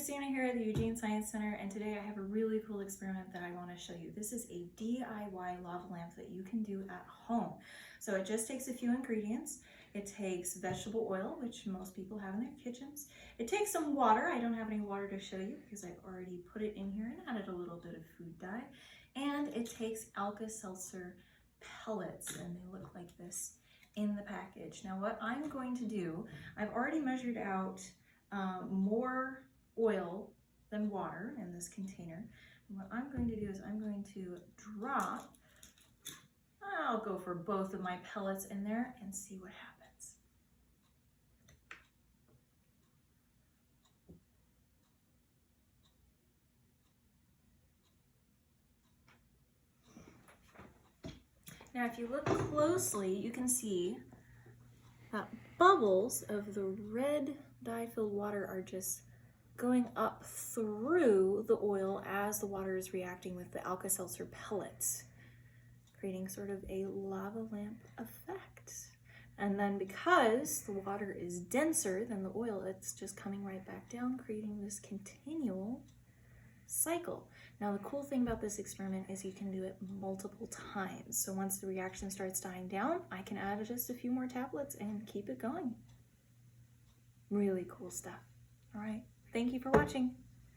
Kristina here at the Eugene Science Center, and today I have a really cool experiment that I want to show you. This is a DIY lava lamp that you can do at home. So it just takes a few ingredients. It takes vegetable oil, which most people have in their kitchens. It takes some water. I don't have any water to show you because I've already put it in here and added a little bit of food dye. And it takes Alka-Seltzer pellets, and they look like this in the package. Now what I'm going to do, I've already measured out more oil than water in this container. And what I'm going to do is I'm going to drop, I'll go for both of my pellets in there and see what happens. Now if you look closely, you can see that bubbles of the red dye-filled water are just going up through the oil as the water is reacting with the Alka-Seltzer pellets, creating sort of a lava lamp effect. And then because the water is denser than the oil, it's just coming right back down, creating this continual cycle. Now the cool thing about this experiment is you can do it multiple times. So once the reaction starts dying down, I can add just a few more tablets and keep it going. Really cool stuff. All right, thank you for watching.